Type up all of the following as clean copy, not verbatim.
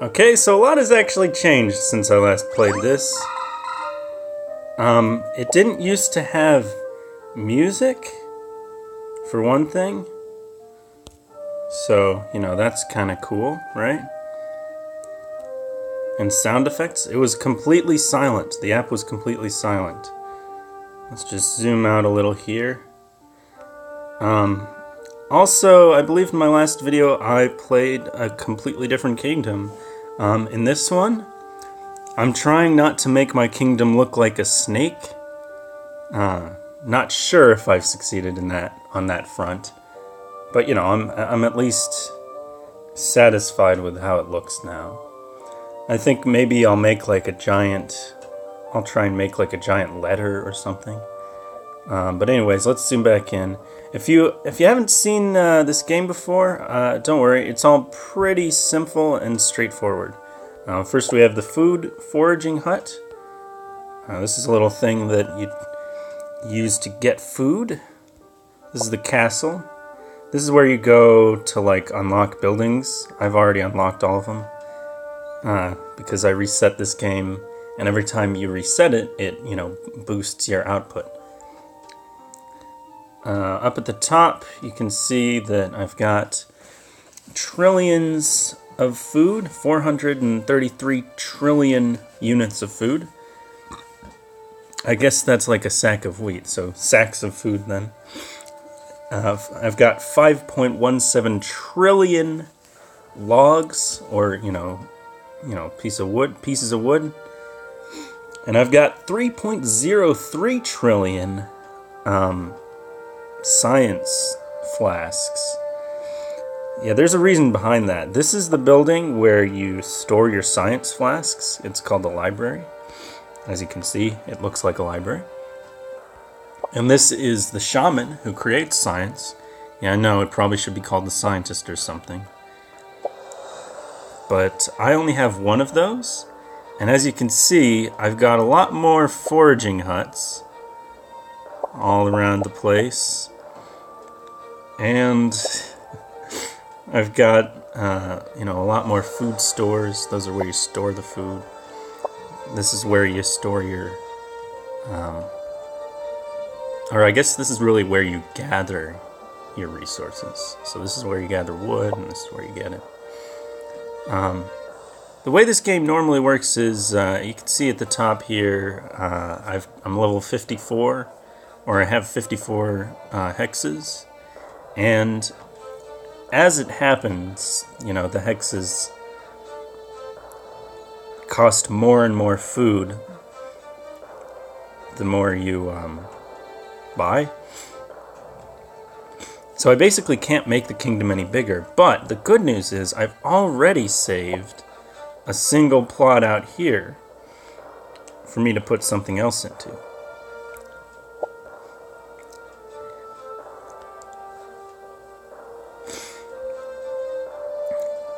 Okay, so a lot has actually changed since I last played this. It didn't used to have music, for one thing. So, you know, that's kind of cool, right? And sound effects, it was completely silent. The app was completely silent. Let's just zoom out a little here. Also, I believe in my last video I played a completely different kingdom. In this one, I'm trying not to make my kingdom look like a snake. Not sure if I've succeeded in that on that front, but you know, I'm at least satisfied with how it looks now. I think maybe I'll make like a giant. I'll try and make like a giant letter or something. But anyways, let's zoom back in. If you haven't seen this game before, don't worry. It's all pretty simple and straightforward. First, we have the food foraging hut. This is a little thing that you use to get food. This is the castle. This is where you go to like unlock buildings. I've already unlocked all of them because I reset this game, and every time you reset it, it boosts your output. Up at the top, you can see that I've got trillions of food, 433 trillion units of food. I guess that's like a sack of wheat, so sacks of food then. I've got 5.17 trillion logs, or pieces of wood, and I've got 3.03 trillion science flasks. Yeah, there's a reason behind that. This is the building where you store your science flasks. It's called the library. As you can see, it looks like a library. And this is the shaman who creates science. Yeah, I know, it probably should be called the scientist or something. But I only have one of those. And as you can see, I've got a lot more foraging huts all around the place. And I've got, a lot more food stores. Those are where you store the food. This is where you store your, or I guess this is really where you gather your resources. So this is where you gather wood, and this is where you get it. The way this game normally works is, you can see at the top here, I'm level 54, or I have 54 hexes, and as it happens, the hexes cost more and more food the more you buy. So I basically can't make the kingdom any bigger, but the good news is I've already saved a single plot out here for me to put something else into.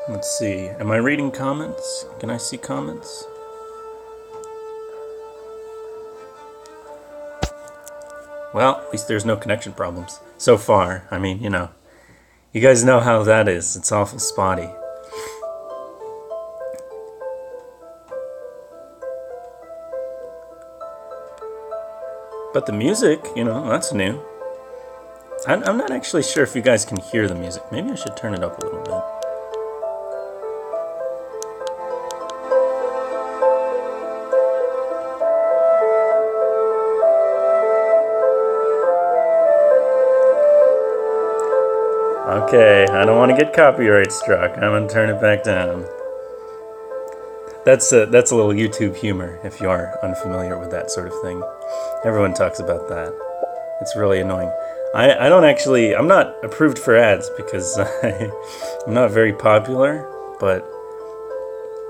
Let's see, am I reading comments? Can I see comments? Well, at least there's no connection problems. So far, I mean, you guys know how that is. It's awful spotty. But the music, that's new. I'm not actually sure if you guys can hear the music. Maybe I should turn it up a little bit. Okay, I don't want to get copyright struck. I'm going to turn it back down. That's a little YouTube humor, if you are unfamiliar with that sort of thing. Everyone talks about that. It's really annoying. I'm not approved for ads because I'm not very popular, but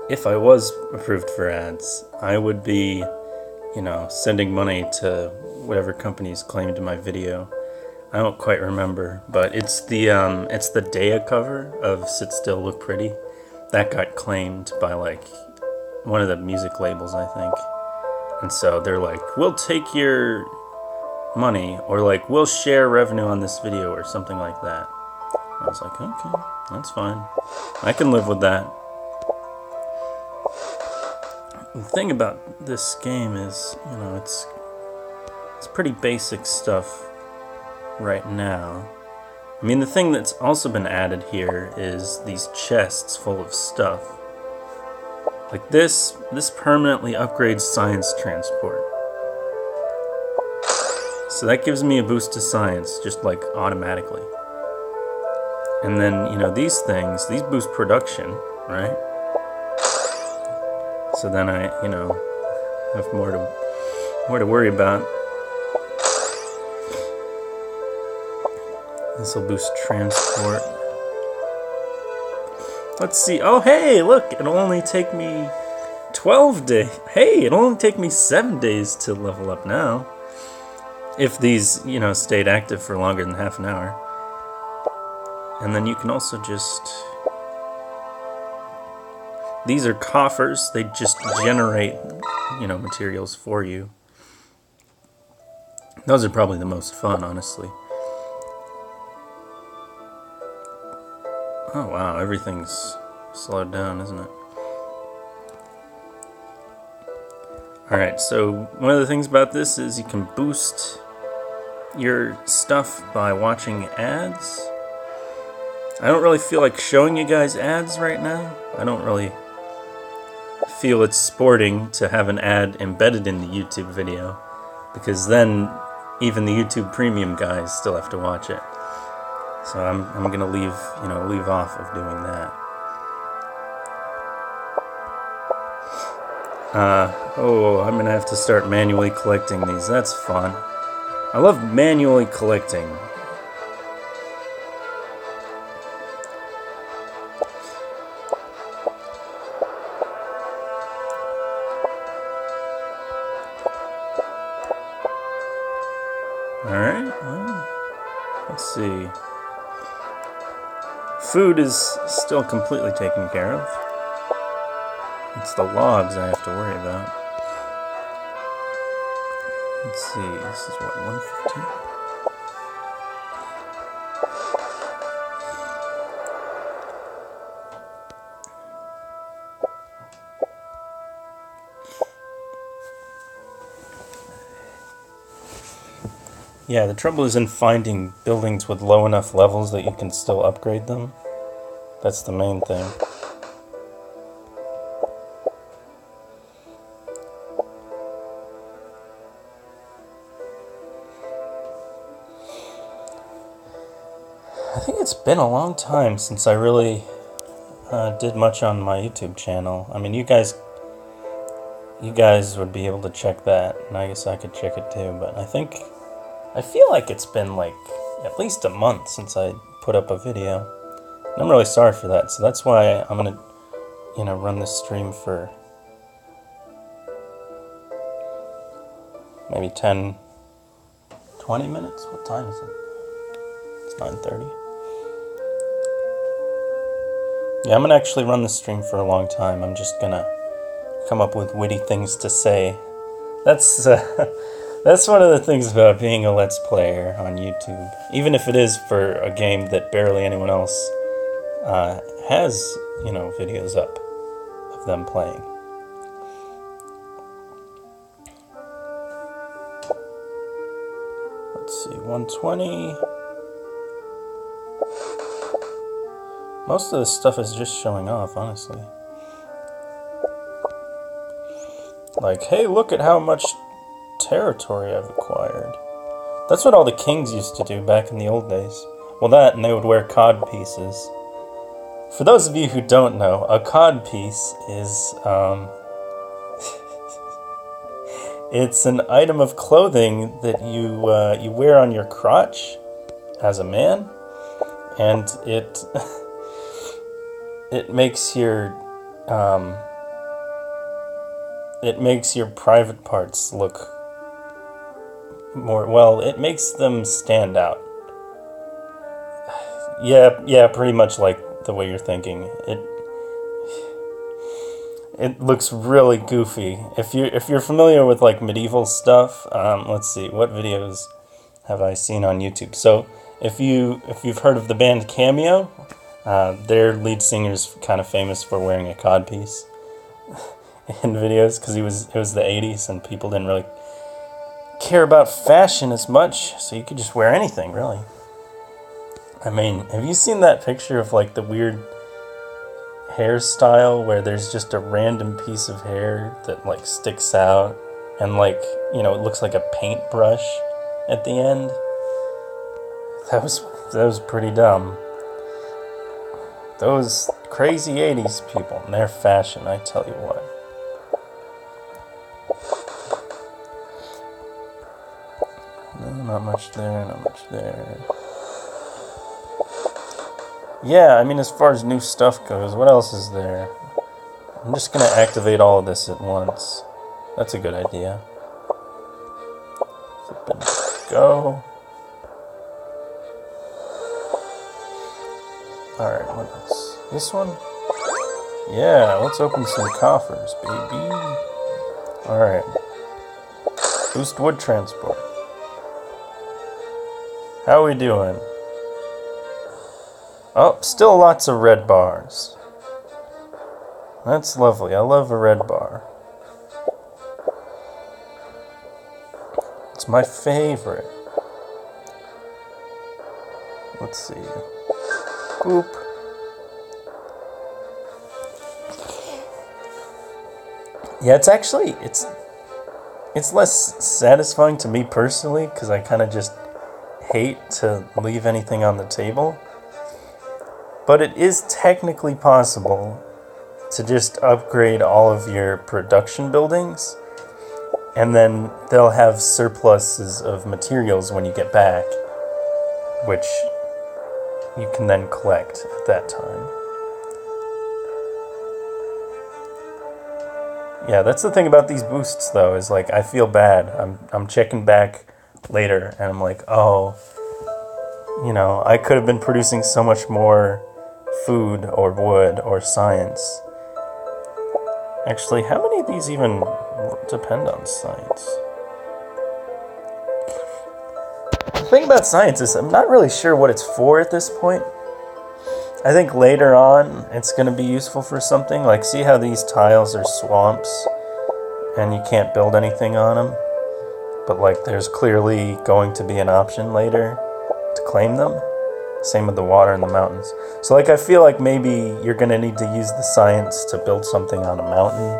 if I was approved for ads, I would be, sending money to whatever companies claimed my video. I don't quite remember, but it's the Daya cover of Sit Still Look Pretty. That got claimed by like one of the music labels, I think. And so they're like, we'll take your money, or like, we'll share revenue on this video, or something like that. I was like, okay, that's fine. I can live with that. The thing about this game is, you know, it's pretty basic stuff right now. I mean, the thing that's also been added here is these chests full of stuff. Like this permanently upgrades science transport. So that gives me a boost to science, just like automatically. And then, you know, these things, these boost production, right? So then I, you know, have more to worry about. This will boost transport. Let's see. Oh, hey, look, it'll only take me 12 days. Hey, it'll only take me 7 days to level up now. If these, you know, stayed active for longer than half an hour. And then you can also just... These are coffers. They just generate, you know, materials for you. Those are probably the most fun, honestly. Oh wow, everything's slowed down, isn't it? Alright, so one of the things about this is you can boost your stuff by watching ads. I don't really feel like showing you guys ads right now. I don't really feel it's sporting to have an ad embedded in the YouTube video, because then even the YouTube Premium guys still have to watch it. So I'm gonna leave off of doing that. Oh, I'm gonna have to start manually collecting these. That's fun. I love manually collecting. Alright, well, let's see. Food is still completely taken care of. It's the logs I have to worry about. Let's see, this is what, 115? Yeah, the trouble is in finding buildings with low enough levels that you can still upgrade them. That's the main thing. I think it's been a long time since I really did much on my YouTube channel. I mean, you guys would be able to check that, and I guess I could check it too, but I feel like it's been like at least a month since I put up a video. And I'm really sorry for that, so that's why I'm gonna, you know, run this stream for maybe 10, 20 minutes? What time is it? It's 9:30. Yeah, I'm gonna actually run the stream for a long time. I'm just gonna come up with witty things to say. That's one of the things about being a Let's Player on YouTube. Even if it is for a game that barely anyone else has, you know, videos up of them playing. Let's see, 120. Most of this stuff is just showing off, honestly. Like, hey, look at how much territory I've acquired. That's what all the kings used to do back in the old days. Well, that, and they would wear cod pieces. For those of you who don't know, a cod piece is, it's an item of clothing that you wear on your crotch as a man, and it makes your private parts look more, well, it makes them stand out. Yeah, pretty much like the way you're thinking. It looks really goofy. If you're familiar with like medieval stuff, let's see, what videos have I seen on YouTube? So if you've heard of the band Cameo, their lead singer's kind of famous for wearing a codpiece. in videos because it was the 80s and people didn't really care about fashion as much, so you could just wear anything, really. I mean, have you seen that picture of like the weird hairstyle where there's just a random piece of hair that like sticks out and like, you know, it looks like a paintbrush at the end? That was pretty dumb. Those crazy 80s people and their fashion, I tell you what. No, not much there, not much there. Yeah, I mean, as far as new stuff goes, what else is there? I'm just gonna activate all of this at once. That's a good idea. Go. Alright, what else? This one? Yeah, let's open some coffers, baby. Alright. Boost wood transport. How are we doing? Oh, still lots of red bars. That's lovely. I love a red bar. It's my favorite. Let's see. Boop. Yeah, it's actually, it's less satisfying to me personally, because I kind of just hate to leave anything on the table. But it is technically possible to just upgrade all of your production buildings, and then they'll have surpluses of materials when you get back, which you can then collect at that time. Yeah, that's the thing about these boosts, though, is like I feel bad. I'm checking back later, and I'm like, oh, you know, I could have been producing so much more food or wood or science. Actually, how many of these even depend on science? The thing about science is I'm not really sure what it's for at this point. I think later on it's going to be useful for something. Like, see how these tiles are swamps and you can't build anything on them? But like there's clearly going to be an option later to claim them. Same with the water in the mountains. So like I feel like maybe you're going to need to use the science to build something on a mountain.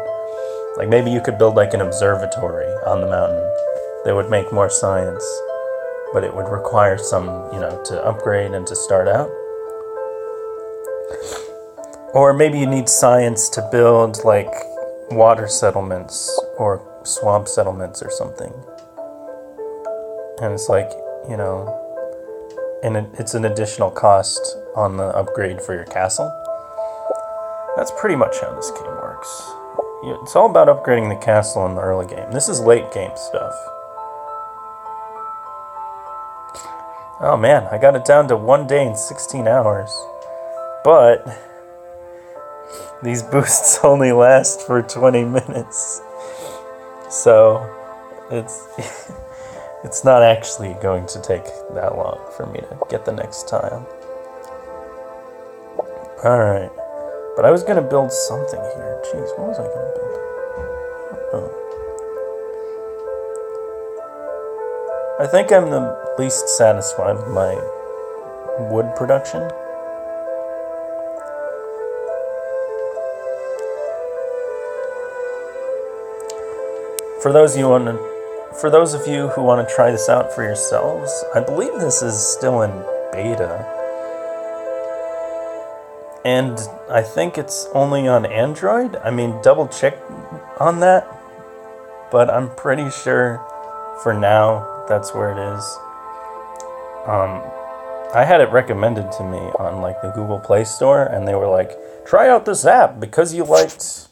Like maybe you could build like an observatory on the mountain that would make more science, but it would require some, you know, to upgrade and to start out. Or maybe you need science to build like water settlements or swamp settlements or something. And it's like, you know, and it's an additional cost on the upgrade for your castle. That's pretty much how this game works. It's all about upgrading the castle in the early game. This is late game stuff. Oh man, I got it down to 1 day and 16 hours. But these boosts only last for 20 minutes. So it's not actually going to take that long for me to get the next tile. Alright. But I was going to build something here. Jeez, what was I going to build? Oh. I think I'm the least satisfied with my wood production. For those of you who want to try this out for yourselves, I believe this is still in beta. And I think it's only on Android. I mean, double check on that. But I'm pretty sure for now that's where it is. I had it recommended to me on like the Google Play Store, and they were like, try out this app because you liked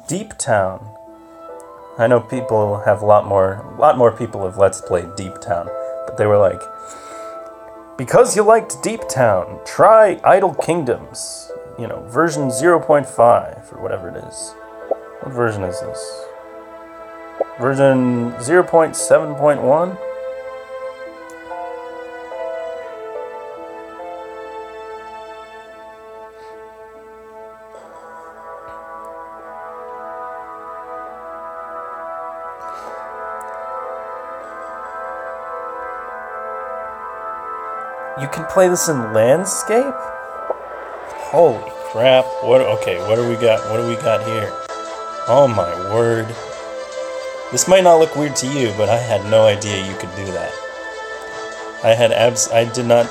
Deep Town. I know people have a lot more people have Let's Played Deep Town, but they were like, because you liked Deep Town, try Idle Kingdoms, you know, version 0.5 or whatever it is. What version is this? Version 0.7.1? You can play this in landscape? Holy crap. Okay, what do we got? What do we got here? Oh my word. This might not look weird to you, but I had no idea you could do that. I did not...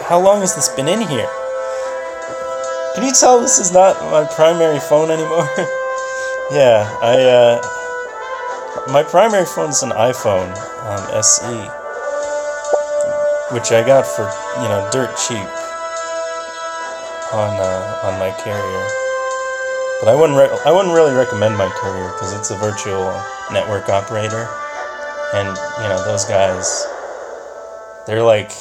How long has this been in here? Can you tell this is not my primary phone anymore? Yeah, my primary phone's an iPhone SE, which I got for, dirt cheap on my carrier. But I wouldn't really recommend my carrier because it's a virtual network operator, and those guys, they're like,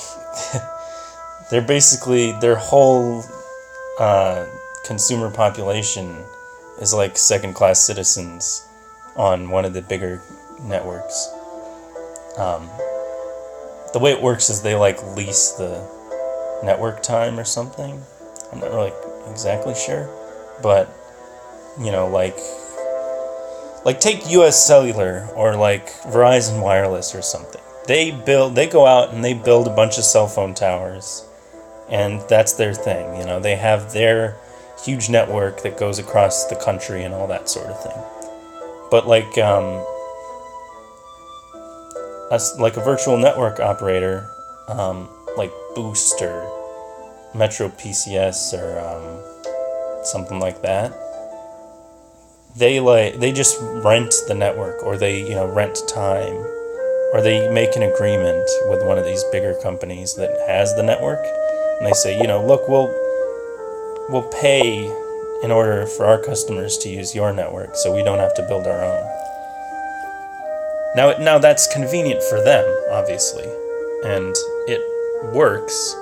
they're basically, their whole consumer population is like second-class citizens on one of the bigger networks. The way it works is they like lease the network time or something. I'm not really exactly sure, but like take US Cellular or like Verizon Wireless or something. They go out and they build a bunch of cell phone towers, and that's their thing. They have their huge network that goes across the country and all that sort of thing. But like a virtual network operator, like Boost or Metro PCS or something like that, they just rent the network, or they rent time, or they make an agreement with one of these bigger companies that has the network, and they say, look, we'll pay in order for our customers to use your network, so we don't have to build our own. Now that's convenient for them, obviously, and it works.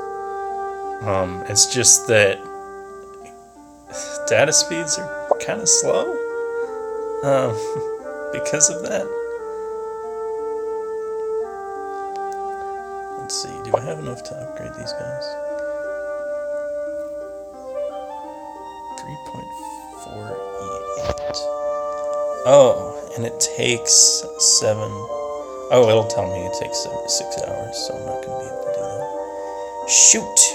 It's just that data speeds are kind of slow because of that. Let's see, do I have enough to upgrade these guys? 3.48. Oh, and it takes 7. Oh, it'll tell me it takes 6 hours, so I'm not going to be able to do that. Shoot.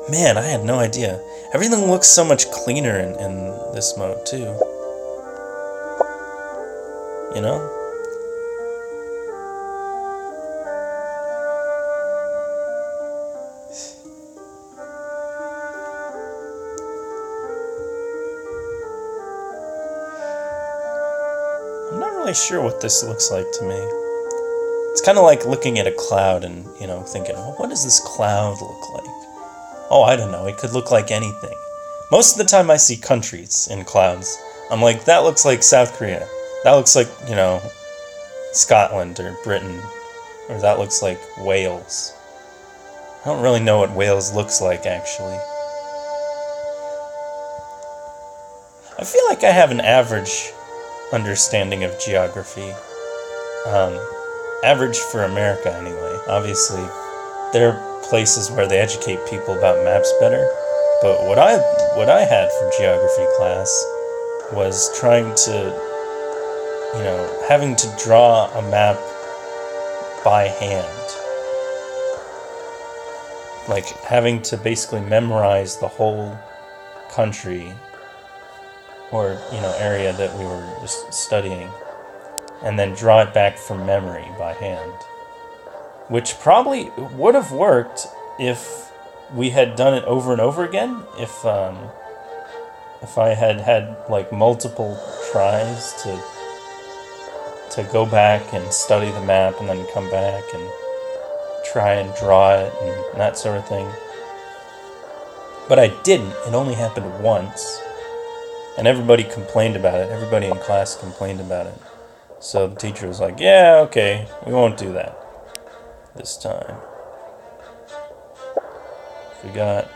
Man, I had no idea. Everything looks so much cleaner in this mode, too. I'm not really sure what this looks like to me. It's kind of like looking at a cloud and, thinking, well, what does this cloud look like? Oh, I don't know. It could look like anything. Most of the time I see countries in clouds. I'm like, that looks like South Korea. That looks like, Scotland or Britain. Or that looks like Wales. I don't really know what Wales looks like, actually. I feel like I have an average understanding of geography. Average for America, anyway. Obviously, there are places where they educate people about maps better. But what I had for geography class was trying to, having to draw a map by hand. Like, having to basically memorize the whole country or, area that we were just studying, and then draw it back from memory by hand. Which probably would have worked if we had done it over and over again, if I had like multiple tries to go back and study the map and then come back and try and draw it and that sort of thing. But I didn't. It only happened once. And everybody complained about it. Everybody in class complained about it. So the teacher was like, yeah, okay, we won't do that this time. We got...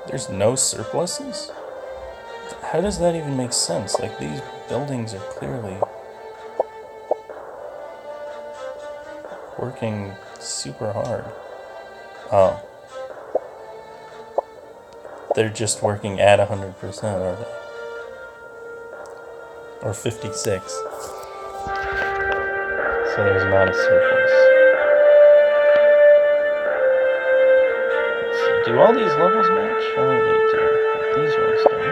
There's no surpluses? How does that even make sense? Like, these buildings are clearly working super hard. Oh. they're just working at 100%, are they? Or 56. So there's not a surplus. Let's see. Do all these levels match? Oh, they do. But these ones don't.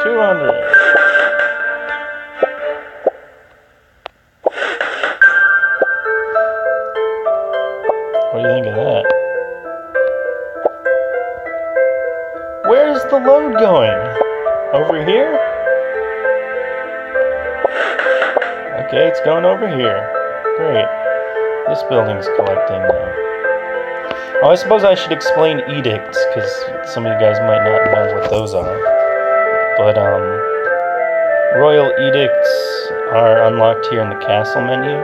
200. What do you think of that? Where's the load going? Over here? Okay, it's going over here. Great. This building's collecting now. Oh, I suppose I should explain edicts, because some of you guys might not know what those are. But, royal edicts are unlocked here in the castle menu.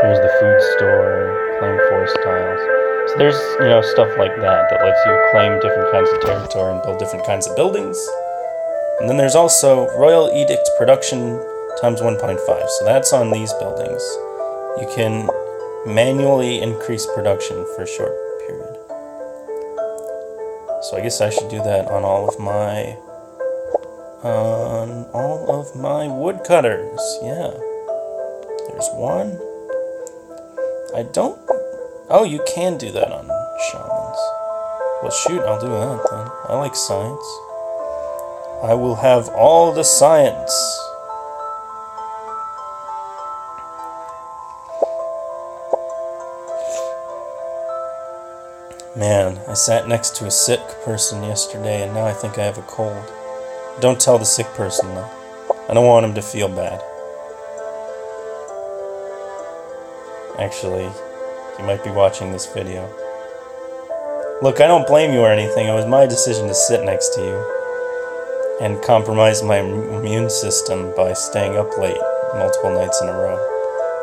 Here's the food store, claim forest tiles. So there's, stuff like that lets you claim different kinds of territory and build different kinds of buildings. And then there's also royal edict production times 1.5. So that's on these buildings. You can manually increase production for a short period. So I guess I should do that on all of my woodcutters. Yeah. There's one. Oh, you can do that on shamans. Well, shoot, I'll do that then. I like science. I will have all the science. Man, I sat next to a sick person yesterday, and now I think I have a cold. Don't tell the sick person, though. I don't want him to feel bad. Actually, he might be watching this video. Look, I don't blame you or anything. It was my decision to sit next to you and compromise my immune system by staying up late multiple nights in a row.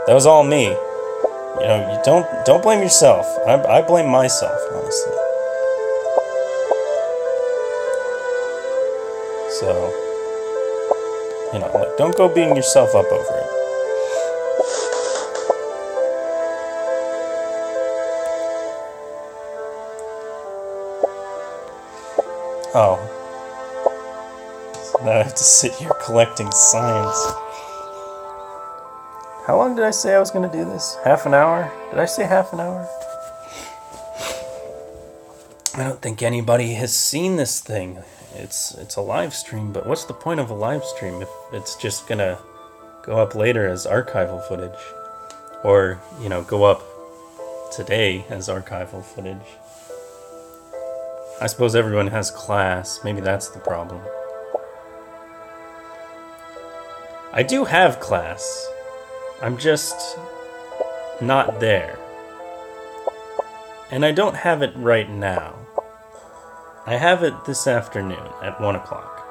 That was all me. You don't blame yourself. I blame myself, honestly. So, don't go beating yourself up over it. Oh. So now I have to sit here collecting science. How long did I say I was going to do this? Half an hour? Did I say half an hour? I don't think anybody has seen this thing. It's a live stream, but what's the point of a live stream if it's just going to go up later as archival footage? Or, go up today as archival footage? I suppose everyone has class. Maybe that's the problem. I do have class. I'm just not there. And I don't have it right now. I have it this afternoon at 1 o'clock.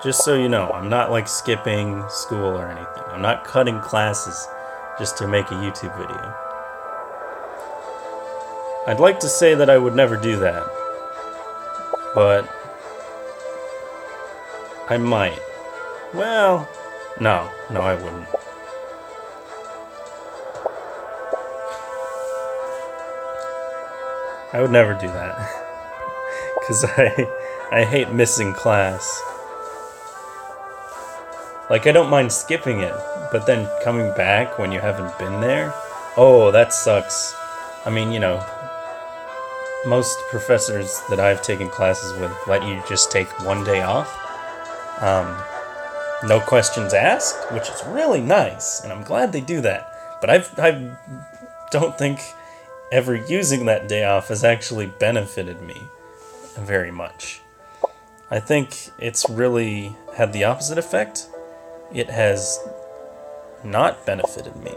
Just so you know, I'm not skipping school or anything. I'm not cutting classes just to make a YouTube video. I'd like to say that I would never do that, but I might. Well, no, I wouldn't. I would never do that, because I hate missing class. I don't mind skipping it, but then coming back when you haven't been there, oh, that sucks. I mean, most professors that I've taken classes with let you just take one day off. No questions asked, which is really nice, and I'm glad they do that. But I don't think ever using that day off has actually benefited me very much. I think it's really had the opposite effect. It has not benefited me.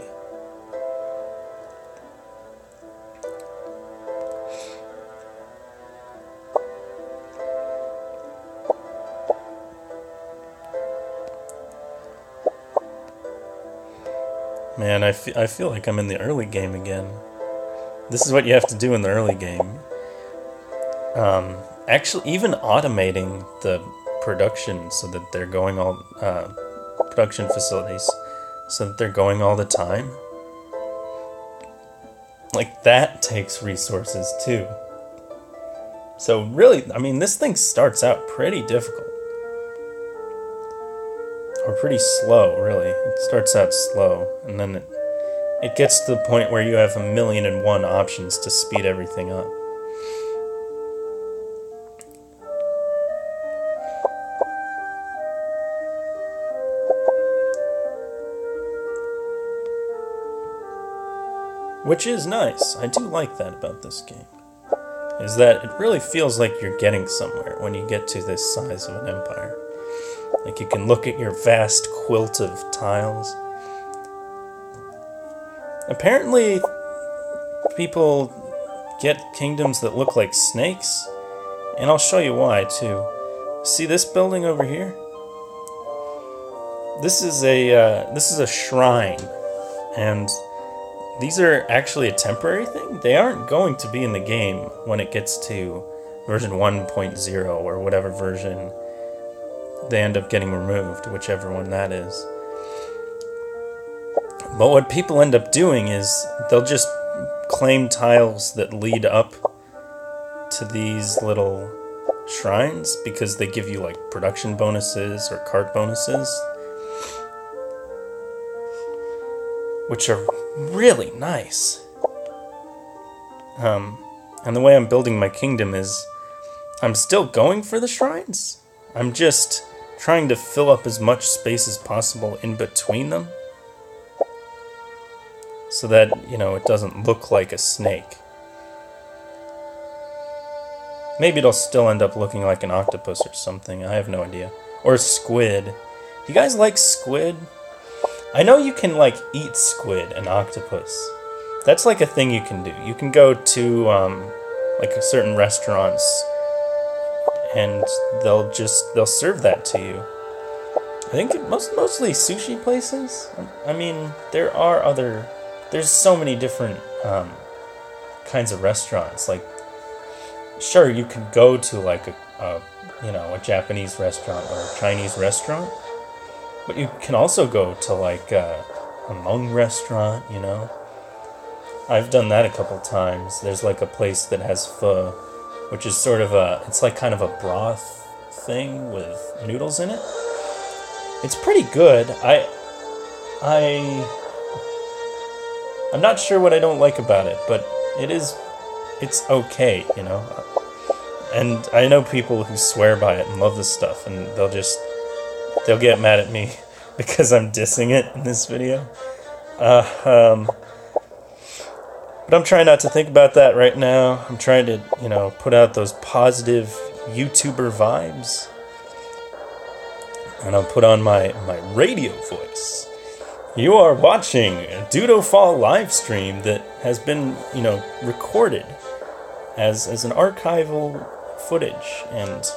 Man, I feel like I'm in the early game again. This is what you have to do in the early game. Actually, even automating the production so that they're going all... production facilities so that they're going all the time. Like, that takes resources too. So really, I mean, this thing starts out pretty difficult. Or pretty slow, really. It starts out slow, and then it gets to the point where you have 1,000,001 options to speed everything up. Which is nice. I do like that about this game. Is that it really feels like you're getting somewhere when you get to this size of an empire. Like, you can look at your vast quilt of tiles. Apparently, people get kingdoms that look like snakes, and I'll show you why, too. See this building over here? This is a shrine, and these are actually a temporary thing. They aren't going to be in the game when it gets to version 1.0 or whatever version they end up getting removed, whichever one that is. But what people end up doing is they'll just claim tiles that lead up to these little shrines because they give you like production bonuses or cart bonuses, which are really nice. And the way I'm building my kingdom is I'm still going for the shrines. I'm just trying to fill up as much space as possible in between them so that, you know, it doesn't look like a snake. Maybe it'll still end up looking like an octopus or something. I have no idea. Or a squid. You guys like squid? I know you can, like, eat squid and octopus. That's, like, a thing you can do. You can go to, like, certain restaurants, and they'll serve that to you. I think mostly sushi places. I mean, there's so many different kinds of restaurants. Like, sure, you could go to, like, a Japanese restaurant or a Chinese restaurant, but you can also go to, like, a Hmong restaurant, you know? I've done that a couple times. There's, like, a place that has pho, which is sort of it's like kind of a broth thing with noodles in it. It's pretty good. I'm not sure what I don't like about it, but it's okay, you know? And I know people who swear by it and love this stuff, and they'll get mad at me because I'm dissing it in this video. But I'm trying not to think about that right now. I'm trying to, you know, put out those positive YouTuber vibes. And I'll put on my radio voice. You are watching a Dudofall live stream that has been, you know, recorded as an archival footage, and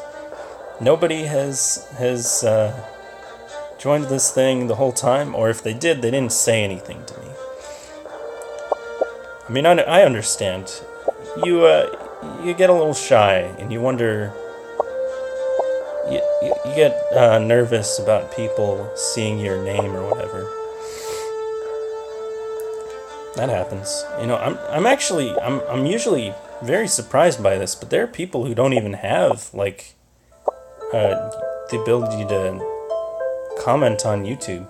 nobody has joined this thing the whole time, or if they did, they didn't say anything to me. I mean, I understand. You get a little shy, and you wonder. You get nervous about people seeing your name or whatever. That happens. You know, I'm usually very surprised by this, but there are people who don't even have, like, the ability to comment on YouTube.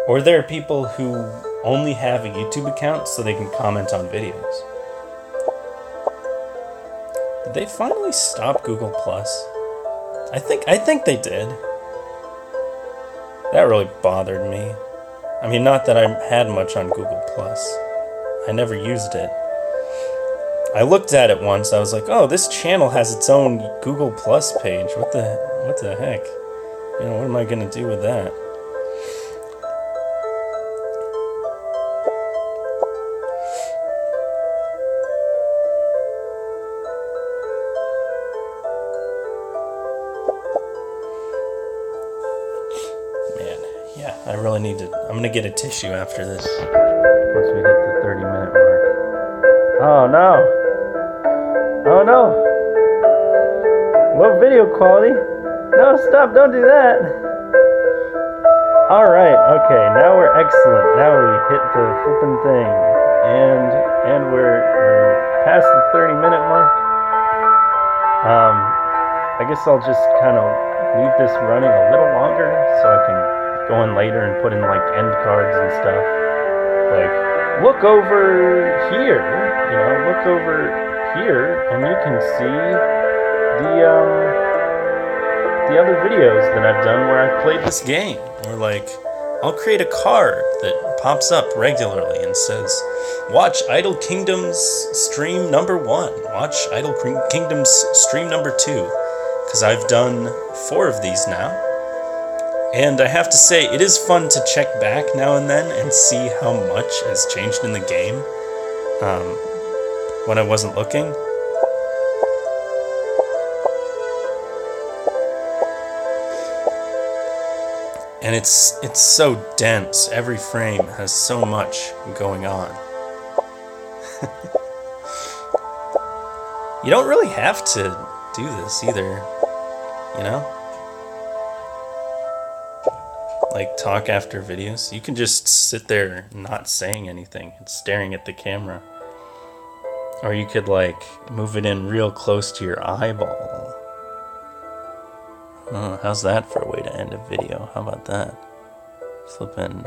Or there are people who only have a YouTube account so they can comment on videos. Did they finally stop Google+? I think they did. That really bothered me. I mean, not that I had much on Google+. I never used it. I looked at it once. I was like, oh, this channel has its own Google+ page. What the heck? You know, what am I gonna do with that? I really need to. I'm gonna get a tissue after this. Once we hit the 30-minute mark. Oh no! Oh no! Low video quality. No, stop! Don't do that. All right. Okay. Now we're excellent. Now we hit the flipping thing. And we're past the 30-minute mark. I guess I'll just kind of leave this running a little longer so I can go in later and put in like end cards and stuff. Like, look over here, look over here, and you can see the other videos that I've done where I've played this game. Or like, I'll create a card that pops up regularly and says, watch Idle Kingdoms stream number 1, watch Idle Kingdoms stream number 2, because I've done 4 of these now. And I have to say, it is fun to check back now and then and see how much has changed in the game when I wasn't looking. And it's so dense. Every frame has so much going on. You don't really have to do this either, Like talk after videos. You can just sit there not saying anything and staring at the camera. Or you could like move it in real close to your eyeball. Oh, how's that for a way to end a video? How about that? Flippin'.